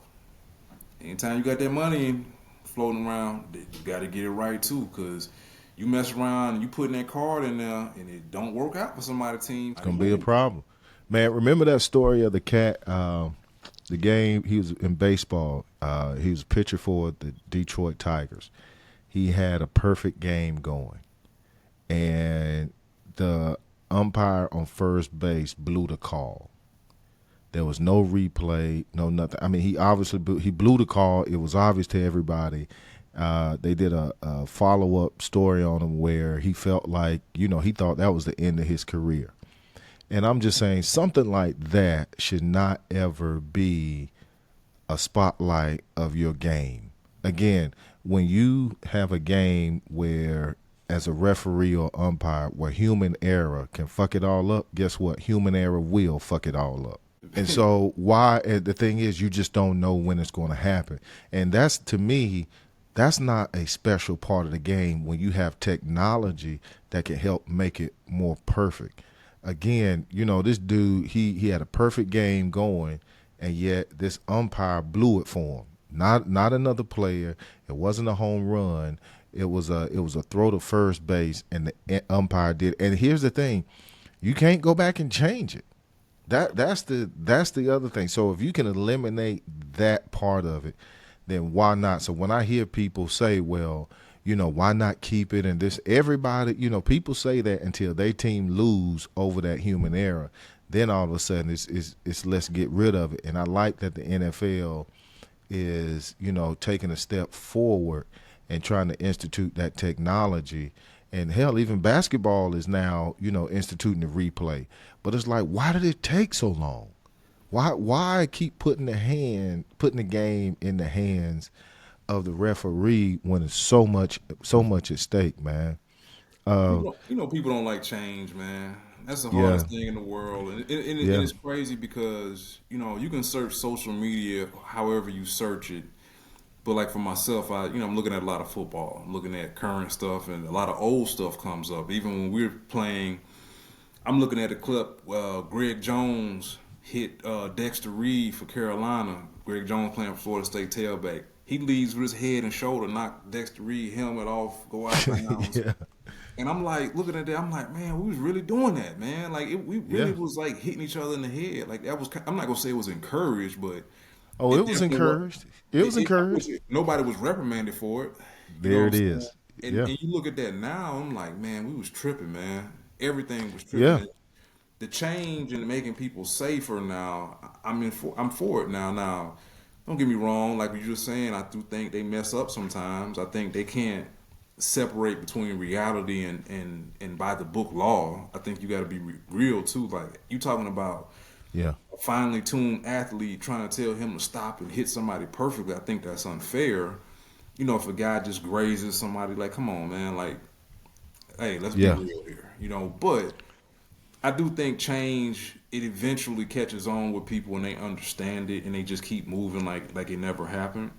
Anytime you got that money floating around, you got to get it right too, because you mess around and you putting that card in there and it don't work out for somebody's team, it's going to be a problem. Man, remember that story of the cat, the game, he was in baseball. He was a pitcher for the Detroit Tigers. He had a perfect game going, and the umpire on first base blew the call. There was no replay, no nothing. I mean, he blew the call. It was obvious to everybody. They did a follow-up story on him where he felt like, he thought that was the end of his career. And I'm just saying, something like that should not ever be a spotlight of your game. Again, when you have a game where, as a referee or umpire, where human error can fuck it all up, guess what? Human error will fuck it all up. And so the thing is, you just don't know when it's going to happen. And that's, to me, that's not a special part of the game when you have technology that can help make it more perfect. Again, this dude, he had a perfect game going, and yet this umpire blew it for him. Not another player. It wasn't a home run. It was a throw to first base, and the umpire did. And here's the thing, you can't go back and change it. That's the other thing. So if you can eliminate that part of it, then why not? So when I hear people say, well, why not keep it? And this, everybody, people say that until their team lose over that human error. Then all of a sudden it's let's get rid of it. And I like that the NFL is, taking a step forward and trying to institute that technology. And hell, even basketball is now, instituting the replay. But it's like, why did it take so long? Why keep putting the game in the hands of the referee when it's so much at stake, man? People don't like change, man. That's the Yeah, hardest thing in the world, and yeah, it's crazy because you can search social media however you search it. But like for myself, I'm looking at a lot of football. I'm looking at current stuff, and a lot of old stuff comes up. Even when we're playing, I'm looking at a clip. Greg Jones hit Dexter Reed for Carolina. Greg Jones playing for Florida State tailback. He leads with his head and shoulder, knock Dexter Reed helmet off, go out of bounds. yeah, And I'm like looking at that. I'm like, man, we was really doing that, man. Like we really yeah. was like hitting each other in the head. Like that was. I'm not gonna say it was encouraged, but Oh, it it was definitely was. encouraged. It was I wish encouraged. nobody was reprimanded for it. You know There what it I'm saying? is. And Yeah, and you look at that now. I'm like, man, we was tripping, man. Everything was tripping. yeah, And the change in making people safer now. I'm for it now. Now, don't get me wrong. Like you were saying, I do think they mess up sometimes. I think they can't separate between reality and by the book law. I think you got to be real too. Like you talking about yeah, a finely tuned athlete trying to tell him to stop and hit somebody perfectly. I think that's unfair. If a guy just grazes somebody, like, come on, man, like, hey, let's be yeah, real here. But I do think change it eventually catches on with people and they understand it and they just keep moving like it never happened.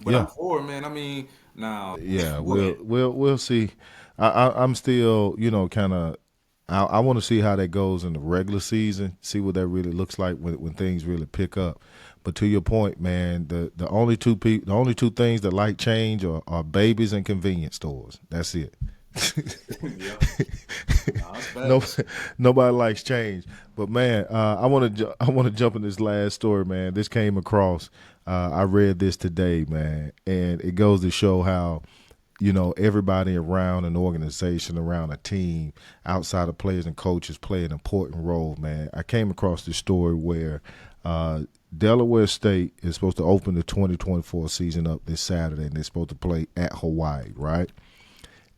But yeah. I'm for it, man. I mean, now Yeah, go ahead. we'll see. I'm still, kind of. I want to see how that goes in the regular season. See what that really looks like when things really pick up. But to your point, man, the only two things that like change are babies and convenience stores. That's it. Yeah, nah, it's No, facts. nobody likes change. But man, I want to jump in this last story, man. This came across. I read this today, man, and it goes to show how everybody around an organization, around a team, outside of players and coaches play an important role, man. I came across this story where Delaware State is supposed to open the 2024 season up this Saturday, and they're supposed to play at Hawaii, right?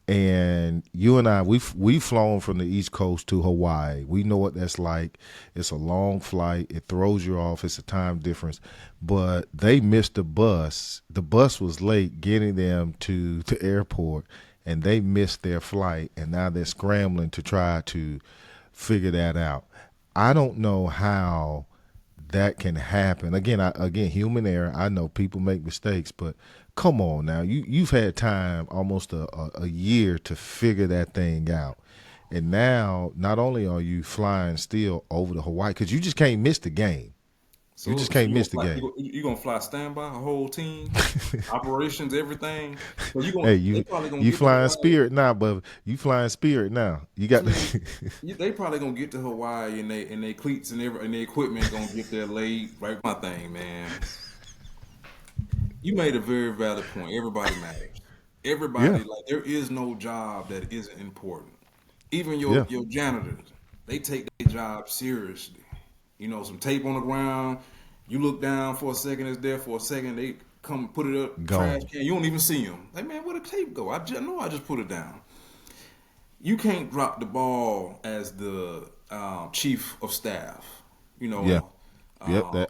And you and I, we've flown from the East Coast to Hawaii. We know what that's like. It's a long flight. It throws you off. It's a time difference. But they missed the bus. The bus was late getting them to the airport, and they missed their flight. And now they're scrambling to try to figure that out. I don't know how that can happen. Again, human error. I know people make mistakes, but come on now. You've had time almost a year to figure that thing out. And now not only are you flying still over to Hawaii, because you just can't miss the game. You So, just so can't you gonna miss the fly? game. You gonna fly standby, a whole team, operations, everything. So Hey, they you probably gonna you get to flying Hawaii. Spirit now, but you flying Spirit now. You I got mean, they probably gonna get to Hawaii and they cleats and their equipment gonna get there late. Right, my thing, man. You made a very valid point. Everybody matters. yeah, Everybody, like, there is no job that isn't important. Even yeah, your janitors, they take their job seriously. Some tape on the ground. You look down for a second, it's there for a second. They come put it up, trash gone. can. You don't even see them. Like, man, where the tape go? I just know I just put it down. You can't drop the ball as the chief of staff. You Yeah, know, yep. uh,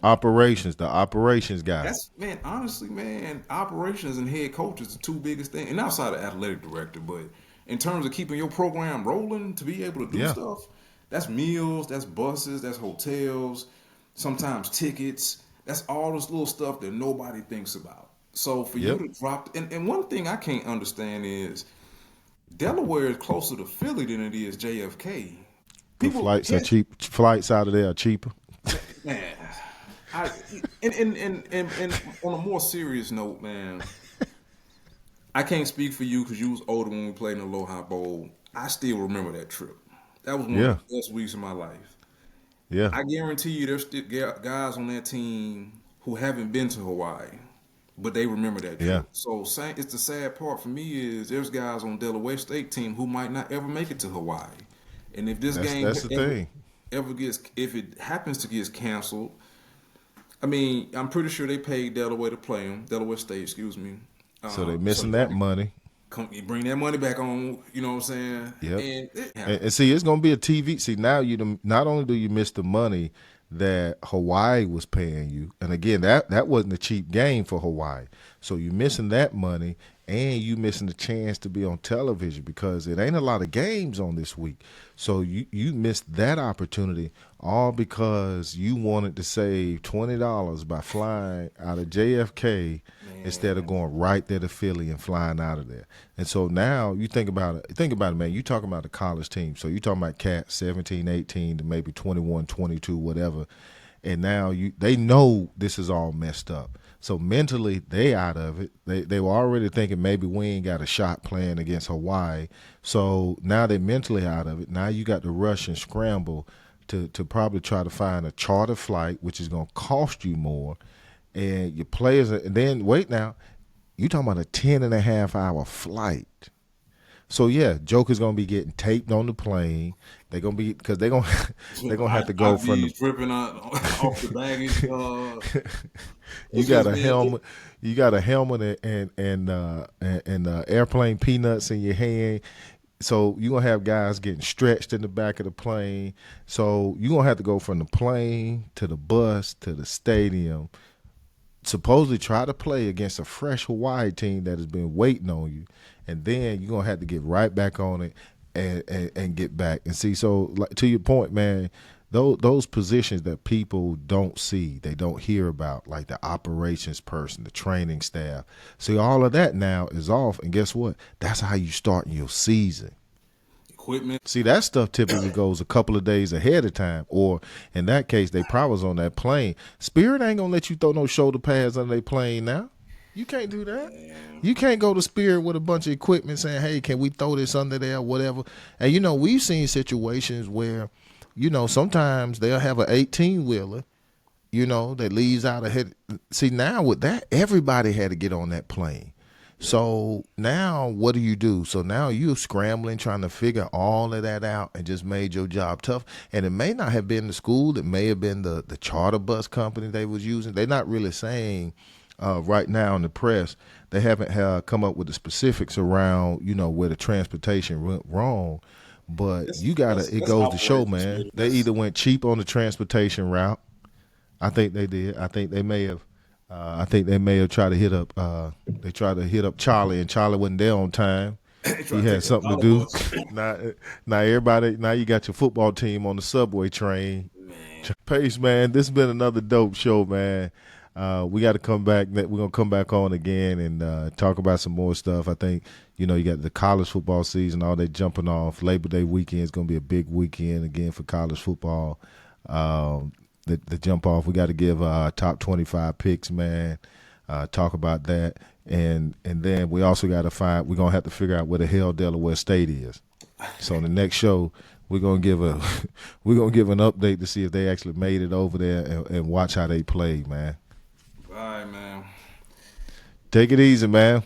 The operations guy. that's man. Honestly, man, operations and head coach is the two biggest things, and outside of athletic director. But in terms of keeping your program rolling to be able to do Yeah, stuff, that's meals, that's buses, that's hotels, sometimes tickets. That's all this little stuff that nobody thinks about. So for you yep. to drop, and one thing I can't understand is Delaware is closer to Philly than it is JFK. The People flights are can't, cheap. Flights out of there are cheaper. man. I and on a more serious note, man, I can't speak for you because you was older when we played in the Aloha Bowl. I still remember that trip. That was one of Yeah, the best weeks of my life. yeah, I guarantee you, there's still guys on that team who haven't been to Hawaii, but they remember that yeah. trip. So, it's the sad part for me is there's guys on Delaware State team who might not ever make it to Hawaii, and if this game That's the thing. ever gets if it happens to get canceled, I mean, I'm pretty sure they paid Delaware to play them, Delaware State, excuse me. So they So missing yeah, that money. You bring that money back on. You know what I'm saying? Yep. And And see, it's gonna be a TV. See, now not only do you miss the money that Hawaii was paying you, and again, that wasn't a cheap game for Hawaii. So you're missing that money, and you missing the chance to be on television because it ain't a lot of games on this week. So you missed that opportunity all because you wanted to save $20 by flying out of JFK instead of going right there to Philly and flying out of there. And so now you think about it. Think about it, man. You talking about a college team. So you talking about cats 17, 18 to maybe 21, 22, whatever. And now they know this is all messed up. So mentally they out of it. They were already thinking maybe we ain't got a shot playing against Hawaii. So now they mentally out of it. Now you got to rush and scramble to probably try to find a charter flight, which is going to cost you more. And your players, and then wait now, you talking about a 10.5 hour flight. So yeah, Joker's gonna be getting taped on the plane. They're gonna be because they're gonna have to go from the. dripping off the baggage. You got a helmet. You got a helmet and airplane peanuts in your hand. So you're gonna have guys getting stretched in the back of the plane. So you're gonna have to go from the plane to the bus to the stadium. Supposedly try to play against a fresh Hawaii team that has been waiting on you, and then you're gonna have to get right back on it and get back and see. So, like, to your point, man, those positions that people don't see, they don't hear about, like the operations person, the training staff. See, all of that now is off, and guess what? That's how you start your season. Equipment. See, that stuff typically goes a couple of days ahead of time, or in that case, they probably was on that plane. Spirit ain't gonna let you throw no shoulder pads on their plane now. You can't do that. You can't go to Spirit with a bunch of equipment saying, "Hey, can we throw this under there, whatever?" And we've seen situations where, sometimes they'll have an 18-wheeler, that leaves out ahead. See, now with that, everybody had to get on that plane. So now what do you do? So now you're scrambling, trying to figure all of that out, and just made your job tough. And it may not have been the school. It may have been the charter bus company they was using. They're not really saying right now in the press. They haven't come up with the specifics around, where the transportation went wrong. But it goes to show, man, they either went cheap on the transportation route. I think they did. I think they may have. Tried to hit up. They tried to hit up Charlie, and Charlie wasn't there on time. He had something to do. Now everybody. Now you got your football team on the subway train. Man. Pace, man. This has been another dope show, man. We got to come back. We're gonna come back on again and talk about some more stuff. I think you got the college football season, all that jumping off. Labor Day weekend is gonna be a big weekend again for college football. The jump off, we got to give top 25 picks, man. Talk about that, and then we also got to we're gonna have to figure out where the hell Delaware State is. So in the next show, we're gonna give an update to see if they actually made it over there and watch how they played, man. All right, man. Take it easy, man.